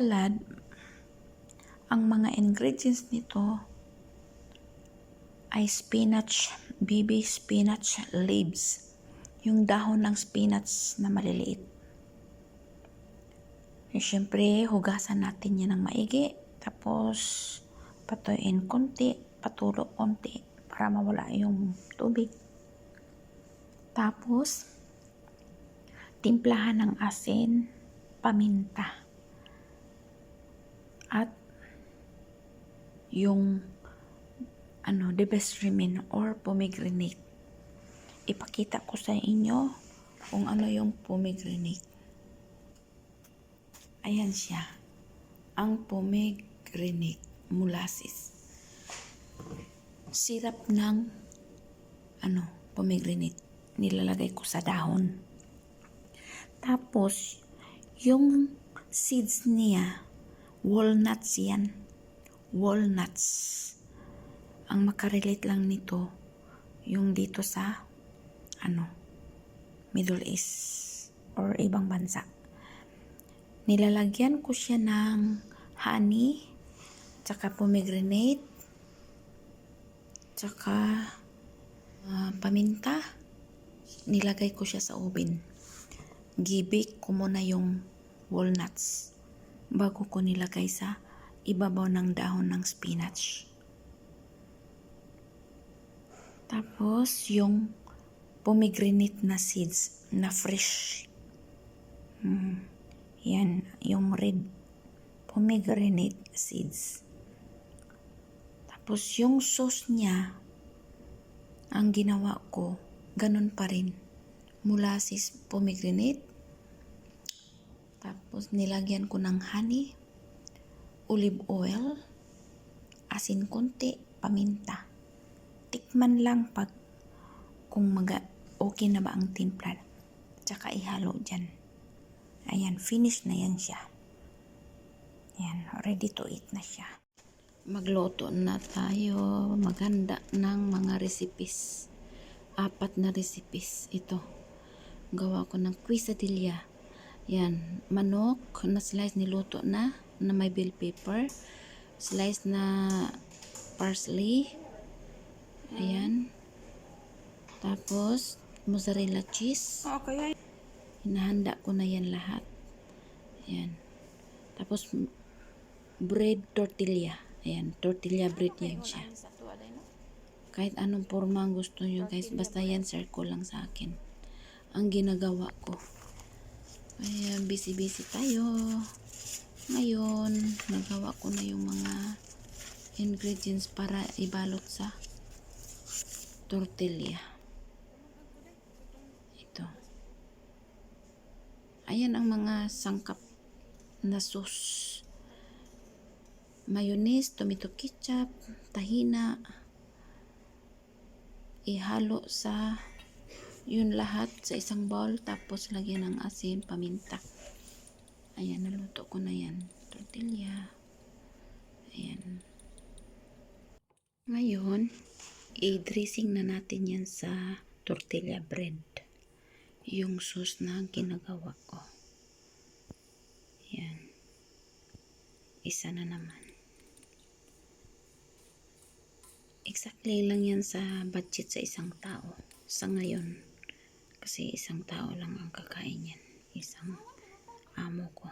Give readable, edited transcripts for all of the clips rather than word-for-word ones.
salad, ang mga ingredients nito ay spinach, baby spinach leaves. Yung dahon ng spinach na maliliit. Siyempre, hugasan natin yan ng maigi. Tapos, patuyuin konti, patulo konti para mawala yung tubig. Tapos, timplahan ng asin, paminta. At yung debasremin or pomegranate. Ipakita ko sa inyo kung ano yung pomegranate. Ayan siya. Ang pomegranate molasses. Sirap ng pomegranate. Nilalagay ko sa dahon. Tapos, yung seeds niya, walnuts yan. Walnuts. Ang makarelate lang nito, yung dito sa Middle East or ibang bansa. Nilalagyan ko siya ng honey, tsaka pomegranate, tsaka paminta. Nilagay ko siya sa oven. Gibik ko muna yung walnuts bago ko nilagay sa ibabaw ng dahon ng spinach. Tapos, yung pomegranate na seeds na fresh. Yan, yung red pomegranate seeds. Tapos, yung sauce niya, ang ginawa ko, ganun pa rin. Molasses, pomegranate. Tapos, nilagyan ko ng honey, olive oil, asin konti, paminta. Tikman lang kung okay na ba ang timpla. Tsaka ihalo dyan. Ayan, finish na yan siya. Ayan, ready to eat na siya. Magluto na tayo. Maganda ng mga recipes. 4 na recipes. Ito. Gawa ko ng quesadilla. Yan, manok na slice niluto na may bell pepper. Slice na parsley. Ayan. Tapos, mozzarella cheese. Okay. Hinahanda ko na yan lahat. Ayan. Tapos, bread tortilla. Ayan, tortilla bread yan siya. Kahit anong forma ang gusto nyo guys, basta yan circle lang sa akin. Ang ginagawa ko. Ayan, busy-busy tayo. Ngayon, nagawa ko na yung mga ingredients para ibalot sa tortilla. Ito. Ayan ang mga sangkap na sauce. Mayonnaise, tomato ketchup, tahina. Ihalo sa yun lahat sa isang bowl. Tapos lagyan ng asin, paminta. Ayan, naluto ko na yan. Tortilla. Ayan. Ngayon, i-dressing na natin yan sa tortilla bread. Yung sauce na ginagawa ko. Yan. Isa na naman. Exactly lang yan sa budget sa isang tao. Sa ngayon. Kasi isang tao lang ang kakain yan. Isang amo ko.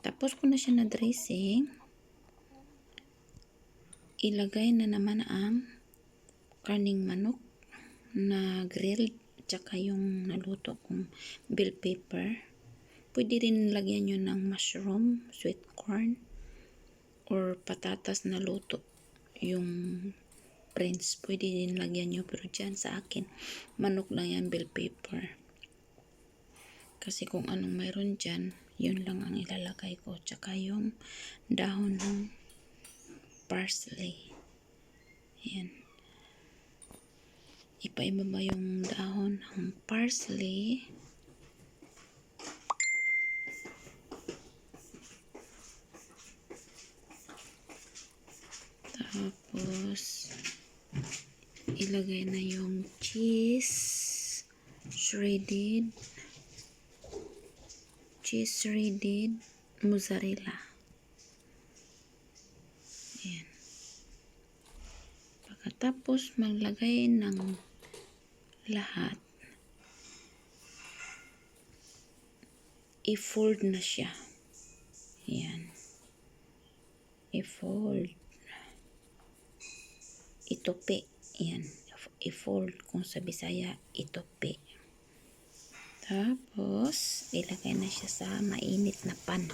Tapos ko na siya na dressing. Ilagay na naman ang karning manok na grilled, tsaka yung naluto kong bell pepper. Pwede rin lagyan nyo ng mushroom, sweet corn, or patatas na luto. Yung prince, pwede din lagyan nyo. Pero dyan sa akin, manok lang yan, bell pepper. Kasi kung anong mayroon dyan, yun lang ang ilalagay ko. Tsaka yung dahon ng parsley. Ayan. Ipa-ibaba yung dahon ng parsley. Tapos, ilagay na yung cheese. Shredded. Cheese shredded. mozzarella. Ayan. Pagkatapos maglagay ng lahat, i-fold na siya. Ayan. I-fold. Itupi. Ayan. I-fold kung sa Bisaya, itupi. Tapos, ilagay na siya sa mainit na pan.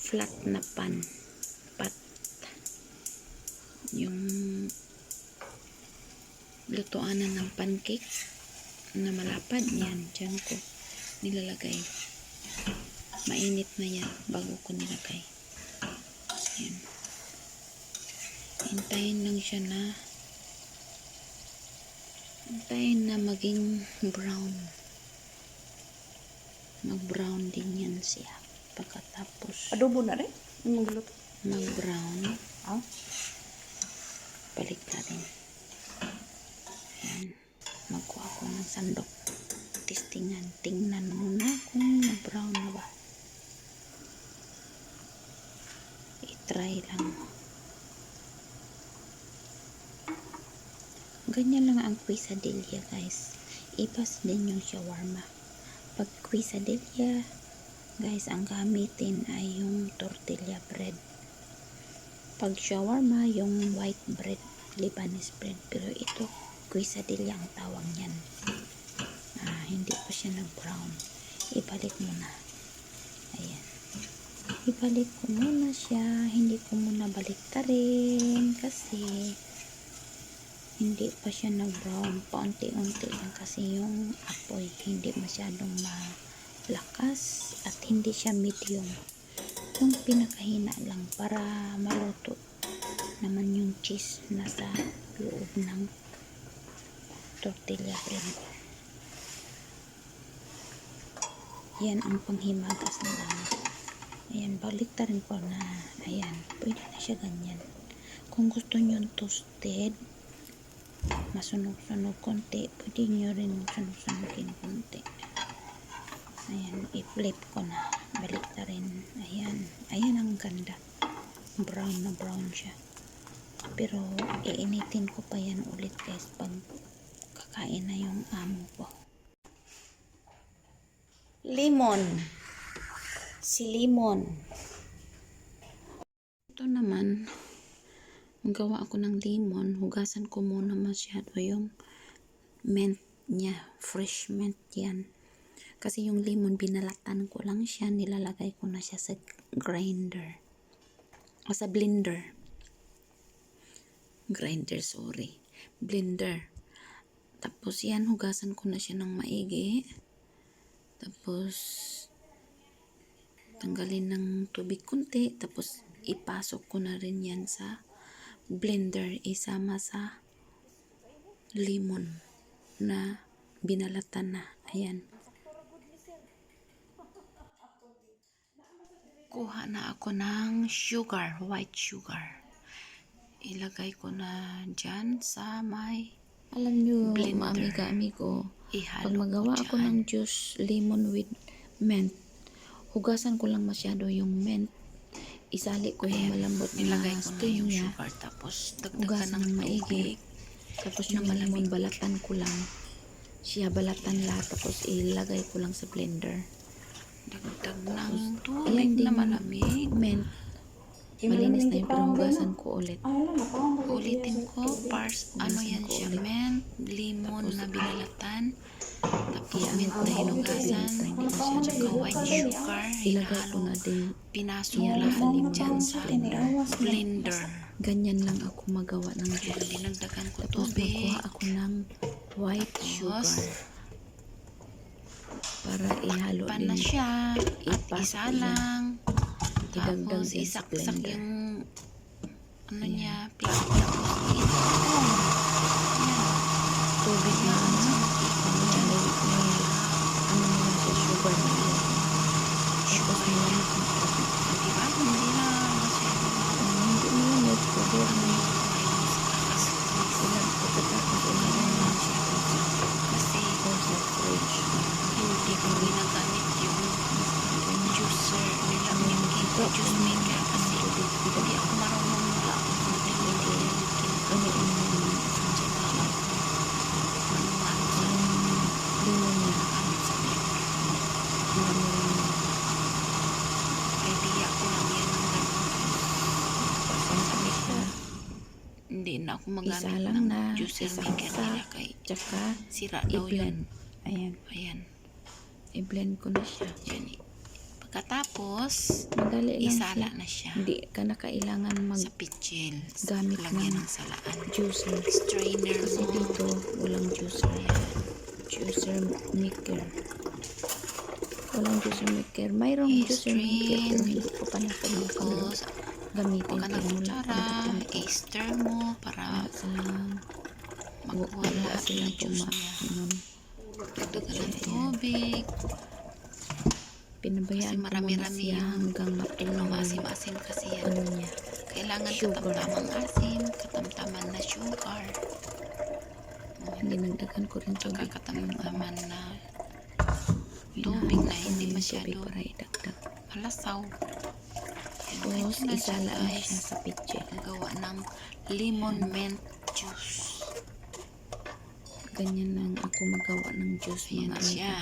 Flat na pan. Pat. Yung lutuanan ng pancake na malapad. Yan. Diyan ko nilalagay. Mainit na yan bago ko nilagay. Yan. Hintayin lang siya na maging brown. Mag-brown din yan siya. Pagkatapos Adobo na rin? Magluto. mag-brown, Ah? balik na rin. Ayan. Magkuha ko ng sandok. Tingnan muna kung na-brown na ba. I-try lang. Ganyan lang ang quesadilla, guys. Ipas din yung shawarma. Pag quesadilla, guys, ang gamitin ay yung tortilla bread. Pag shawarma, yung white bread, Lebanese bread. Pero ito, quesadilla ang tawag niyan. Hindi pa siya nag-brown. Ibalik mo na. Ayan. Ibalik ko muna siya. Hindi ko muna baliktarin kasi hindi pa siya nag-brown. Paunti-unti lang kasi yung apoy. Hindi masyadong malakas at hindi siya medium. Yung pinakahina lang para maluto naman yung cheese na sa loob ng tortilla bread. Yan ang panghimagas na lang. Ayan, baliktarin ko na. Ayan, pwede na siya ganyan. Kung gusto nyo toasted, masunog-sunog konti, pwede nyo rin sunog-sunogin konti. Ayan, i-flip ko na. Baliktarin. Ayan. Ayan ang ganda. Brown na brown siya. Pero, iinitin ko pa yan ulit, guys, pag kakain na yung amo ko. Lemon. Si lemon. Ito naman, gawa ako ng lemon. Hugasan ko muna masyado yung mint niya. Fresh mint yan. Kasi yung lemon, binalatan ko lang siya. Nilalagay ko na siya sa grinder. O sa blender. Blender. Tapos yan, hugasan ko na siya ng maigi. Tapos, tanggalin ng tubig kunti. Tapos, ipasok ko na rin yan sa blender. Isama sa lemon na binalatan na. Ayan. Kuha na ako ng sugar, white sugar. Ilagay ko na dyan sa may Alam nyo, blender. amigo, Ihalo pag magawa ko ako dyan. ng juice lemon with mint, hugasan ko lang masyado yung mint. Isali ko yung malambot na Nilagay ko na stem yung niya. sugar. Tapos, dagdagan Hugasan ng ng maigi. tubig. Tapos Na yung lemon, balatan ko lang. Siya balatan lahat. Tapos ilagay ko lang sa blender. Dagdag ng Ayan tubig din na yung malamig. mint. Malinis na yung pinahugasan ko ulit. Ulitin ko, ano yan siya, mint, lemon na binalatan, tapos mint na hinugasan, tsaka white sugar, Ilagay ko hinahalo, na din. pinasok Yan, lahat lemon dyan sa blender. Ganyan lang ako magawa ng juice. Dinagdagan ko Tapos tubig, magkuha ako ng white sugar. Para ihalo pan na din. siya, at Ipasok isa yan. lang, Idagdag tapos din sa isaksak blender. yung, ano Ayan. niya, plastic, tapos yan. Tubig na ano. May ano na lang siya, sugar na yun. Tapos may lamig na tubig. Diba? Hindi na masyado Hindi mo lang yun. Pwede ano. sila Pagkatapos ilagay na siya kasi sa fridge. hindi ko ginagamit yung juicer Hindi na ako Isa magamit lang ng na, juicer isang maker isa, nila kay tsaka sira daw i-blend. yun. Ayan, Ayan. i-blend ko na siya. Yan. Pagkatapos, Madali lang isala siya. na siya Hindi ka na kailangan sa pitchel. gamit Lagyan ng ng salaan. juicer. Strainer Kasi mo. dito, walang juicer. Juicer maker. Walang juicer maker. Mayroong juicer maker pero hindi ko pa nakalimutan Tapos, gamitin. huwag ka ng Pero wala kutsara. pa natin ito. I-stir mo para Wala silang magkuha wala lahat silang ng juice niya. kumain. Dagdagan ng tubig. Pinabayaan Kasi ko muna marami-rami siya yung hanggang matunaw Maasim-asim kasi yan. ano niya. Kailangan Sugar. katamtamang asim, katamtaman na sugar. Dinagdagan ko rin Tsaka tubig. katamtaman na Yung tubig na hinahanap ko hindi yung masyado tubig para idagdag. malasaw. Tapos, Ito na isala na guys. siya sa pitchel. Gawa ng lemon mint juice. Ganyan lang ako magawa ng juice, Ayan mga siya.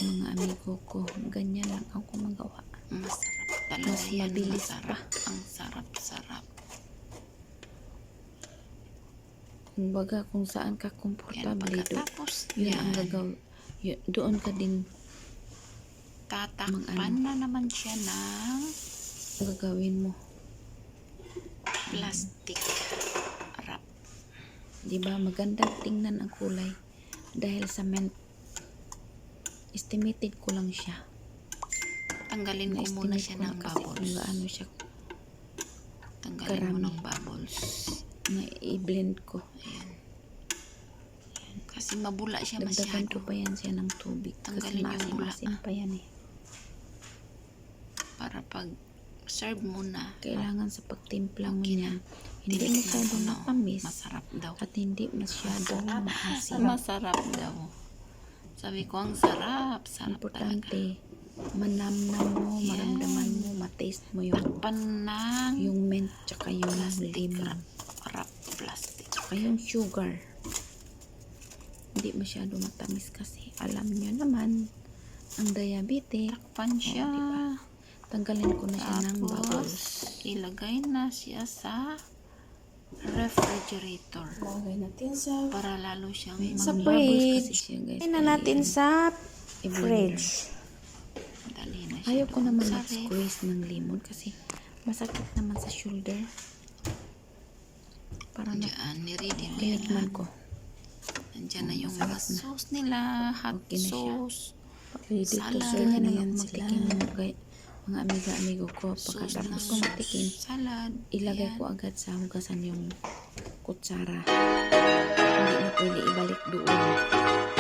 mga amigo ko. Ganyan lang ako magawa. Masarap talaga Mas yan. mabilis Masarap. Ang sarap-sarap. Kumbaga, kung saan ka Yan. komportable, Pagkatapos yun ang yan, gagawin. Doon ka din tatakpan na naman siya ng gagawin mo. plastic wrap. Diba? Magandang tingnan ang kulay. Dahil sa mint, estimated ko lang siya. Tanggalin ko muna Na-estimate siya ko na ng kasi kung bubbles. gaano siya Tanggalin mo karami. ng bubbles. na i-blend ko. Ayan. Kasi mabula siya Dagdagan masyado. ko pa yan siya ng tubig. Tanggalin Kasi yung bula. maasim-asim pa yan eh. Para pag serve mo na, Kailangan sa pagtimpla mo Okay niyan, hindi tinikman masyadong ko na, matamis masarap daw. at hindi masyadong maasim. Masarap daw. Sabi ko, ang sarap. Sarap talaga. Importante, manamnam mo, Yes. maramdaman mo, mataste mo yung Takpan ng mint tsaka yung plastic lemon wrap. Plastic. tsaka yung sugar. Hindi masyado matamis kasi alam nyo naman ang diabetic. Takpan siya. diba? Tanggalin ko na siya ng bubbles. Tapos, ilagay na siya sa refrigerator. Lagay natin sa Para lalo siyang sa mag-bubbles fridge. Kasi siya, guys. Tingnan natin sa i-blender. fridge. Dali na siya. Ayaw ko naman Sa ref. mag-squeeze ng lemon kasi masakit naman sa shoulder. Para na Diyan, niready mo yan. tinikman ko. Nandiyan na yung Masarap mga na. sauce nila. Hot Okay na siya. sauce. Ready to Salad. serve na Ganyan yan ako sila. magtikim. Mga amiga-amigo ko. Sauce Pagkatapos ng ko matikim, salad. ilagay Ayan. ko agad sa hugasan yung kutsara. Hindi na pwede ibalik doon.